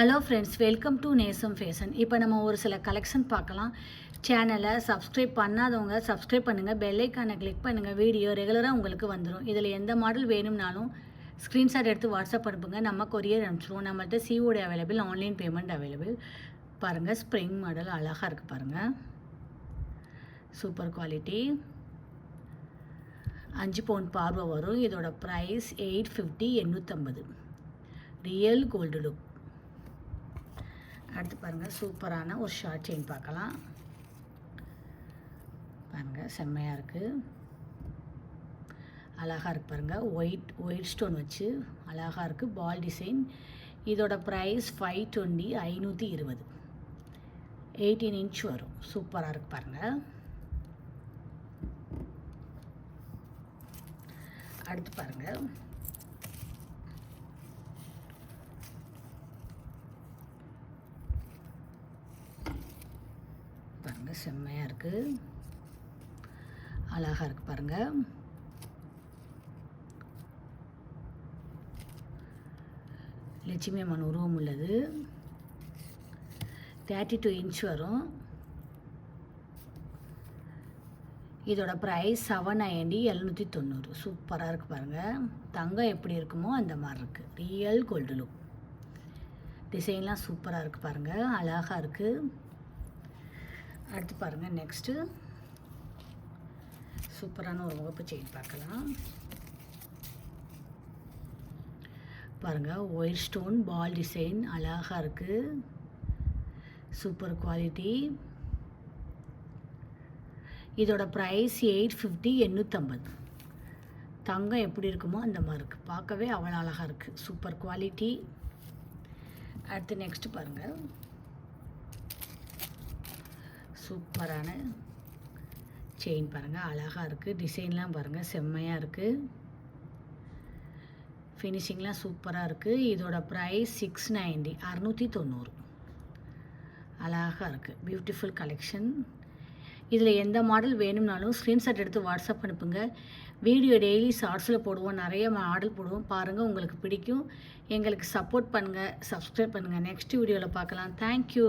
Hello friends, welcome to நேசம் fashion. இப்போ நம்ம ஒரு சில கலெக்ஷன் பார்க்கலாம். சேனலை சப்ஸ்கிரைப் பண்ணாதவங்க சப்ஸ்கிரைப் பண்ணுங்கள், பெல்லைக்கானை கிளிக் பண்ணுங்கள். வீடியோ ரெகுலராக உங்களுக்கு வந்துடும். இதில் எந்த மாடல் வேணும்னாலும் ஸ்க்ரீன்ஷாட் எடுத்து வாட்ஸ்அப் அனுப்புங்க, நம்ம கொரியர் அனுப்பிச்சிடுவோம். நம்மள்ட்ட COD available, online payment available. பாருங்கள், ஸ்ப்ரிங் மாடல் அழகாக இருக்குது பாருங்கள். Super quality. 5 பவுண்ட் பார்வை வரும். இதோட ப்ரைஸ் 850, 850. Real gold look. அடுத்து பாருங்கள், சூப்பரான ஒரு ஷார்ட் செயின் பார்க்கலாம். பாருங்கள், செம்மையாக இருக்குது, அழகாக இருக்குது பாருங்கள். ஒயிட் ஸ்டோன் வச்சு அழகாக இருக்குது, பால் டிசைன். இதோட ப்ரைஸ் 520, 520. 18 இன்ச் வரும். சூப்பராக இருக்குது பாருங்கள். அடுத்து பாருங்கள், பாருங்கள், செம்மையாக இருக்குது, அழகாக இருக்குது பாருங்கள். லட்சுமி அம்மன் உருவம் உள்ளது. 32 இன்ச் வரும். இதோட ப்ரைஸ் 790, 790. சூப்பராக இருக்குது பாருங்கள். தங்கம் எப்படி இருக்குமோ அந்த மாதிரி இருக்குது. Real gold look. டிசைன்லாம் சூப்பராக இருக்குது பாருங்கள், அழகாக இருக்குது. அடுத்து பாருங்கள், நெக்ஸ்ட்டு சூப்பரான ஒரு முகப்பு செயின் பார்க்கலாம். பாருங்கள், ஒயிட் ஸ்டோன் பால் டிசைன் அழகாக இருக்குது, சூப்பர் குவாலிட்டி. இதோட ப்ரைஸ் 850, 850. தங்கம் எப்படி இருக்குமோ அந்த மாதிரி இருக்குது, பார்க்கவே அவ்வளோ அழகாக இருக்குது, சூப்பர் குவாலிட்டி. அடுத்து நெக்ஸ்ட்டு பாருங்கள், சூப்பரான செயின் பாருங்கள், அழகாக இருக்குது. டிசைன்லாம் பாருங்கள், செம்மையாக இருக்குது. ஃபினிஷிங்லாம் சூப்பராக இருக்குது. இதோட ப்ரைஸ் 690, 690. அழகாக இருக்குது, பியூட்டிஃபுல் கலெக்ஷன். இதில் எந்த மாடல் வேணும்னாலும் ஸ்க்ரீன்ஷாட் எடுத்து வாட்ஸ்அப் அனுப்புங்க. வீடியோ டெய்லி ஷார்ட்ஸில் போடுவோம், நிறைய மாடல் போடுவோம். பாருங்கள், உங்களுக்கு பிடிக்கும். எங்களுக்கு சப்போர்ட் பண்ணுங்கள், சப்ஸ்கிரைப் பண்ணுங்கள். நெக்ஸ்ட் வீடியோவில் பார்க்கலாம். தேங்க்யூ.